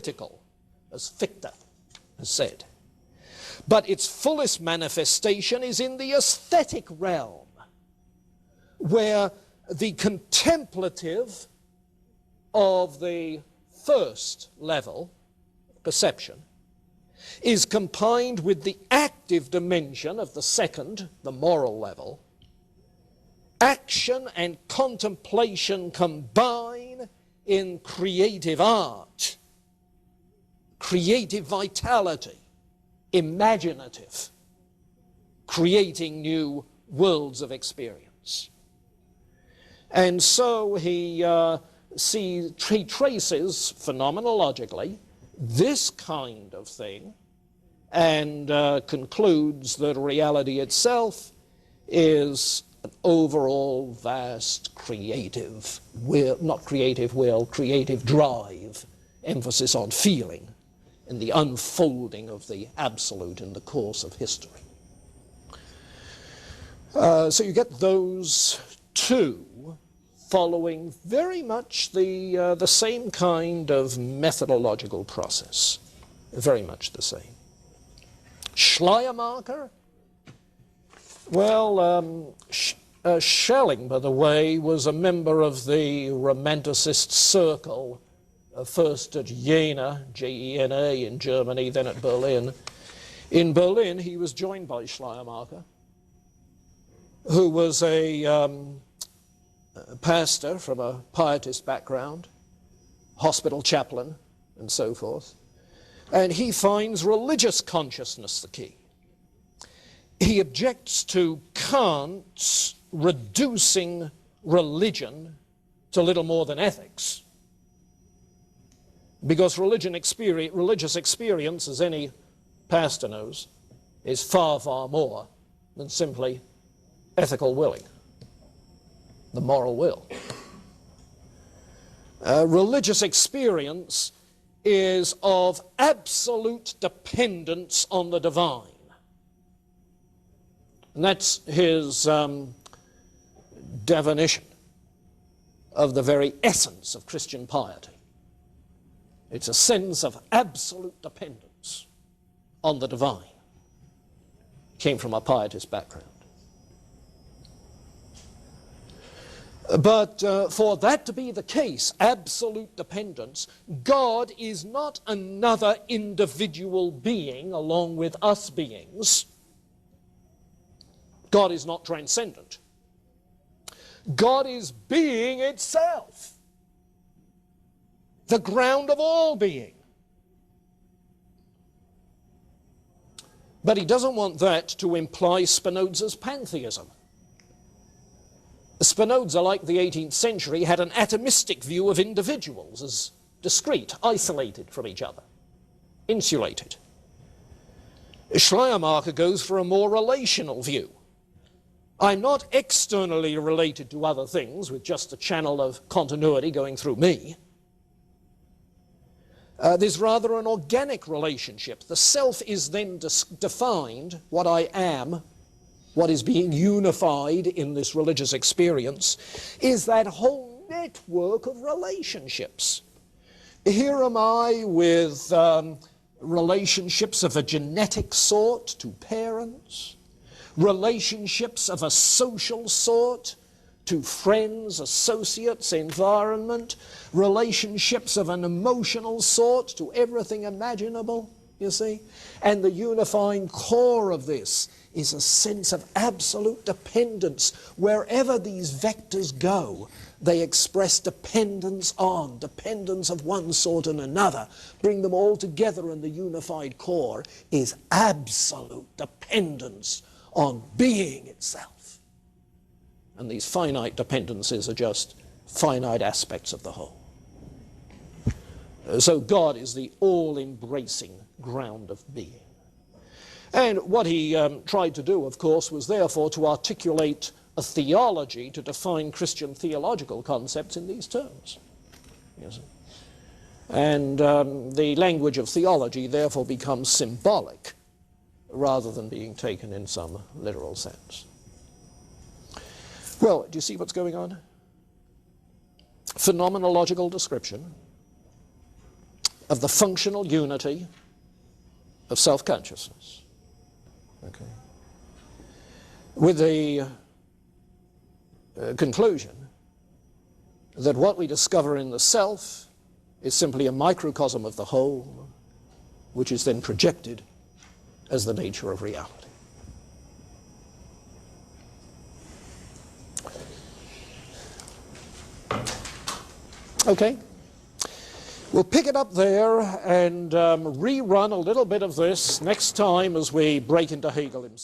analytical, as Fichte has said. But its fullest manifestation is in the aesthetic realm, where the contemplative of the first level, perception, is combined with the active dimension of the second, the moral level. Action and contemplation combine in creative art, creative vitality, imaginative, creating new worlds of experience. And so he traces phenomenologically this kind of thing and concludes that reality itself is an overall vast creative will, not creative will, creative drive, emphasis on feeling and the unfolding of the absolute in the course of history. So you get those two following very much the same kind of methodological process, very much the same. Schleiermacher, well, Schelling, by the way, was a member of the Romanticist circle, first at Jena, J-E-N-A in Germany, then at Berlin. In Berlin, he was joined by Schleiermacher, who was a pastor from a pietist background, hospital chaplain, and so forth. And he finds religious consciousness the key. He objects to Kant's reducing religion to little more than ethics, because religious experience, as any pastor knows, is far, far more than simply ethical willing, the moral will. Religious experience is of absolute dependence on the divine. And that's his definition of the very essence of Christian piety. It's a sense of absolute dependence on the divine. Came from a pietist background. But for that to be the case, absolute dependence, God is not another individual being along with us beings. God is not transcendent. God is being itself, the ground of all being. But he doesn't want that to imply Spinoza's pantheism. Spinoza, like the 18th century, had an atomistic view of individuals as discrete, isolated from each other, insulated. Schleiermacher goes for a more relational view. I'm not externally related to other things with just a channel of continuity going through me. There's rather an organic relationship. The self is then defined, what I am, what is being unified in this religious experience, is that whole network of relationships. Here am I with relationships of a genetic sort to parents, relationships of a social sort to friends, associates, environment, relationships of an emotional sort to everything imaginable, you see? And the unifying core of this is a sense of absolute dependence. Wherever these vectors go, they express dependence on, dependence of one sort and another. Bring them all together, and the unified core is absolute dependence on being itself. And these finite dependencies are just finite aspects of the whole. So God is the all-embracing ground of being. And what he tried to do, of course, was therefore to articulate a theology to define Christian theological concepts in these terms. Yes. And the language of theology therefore becomes symbolic rather than being taken in some literal sense. Well, do you see what's going on? Phenomenological description, of the functional unity of self-consciousness. Okay. With the conclusion that what we discover in the self is simply a microcosm of the whole, which is then projected as the nature of reality. Okay. We'll pick it up there and rerun a little bit of this next time as we break into Hegel himself.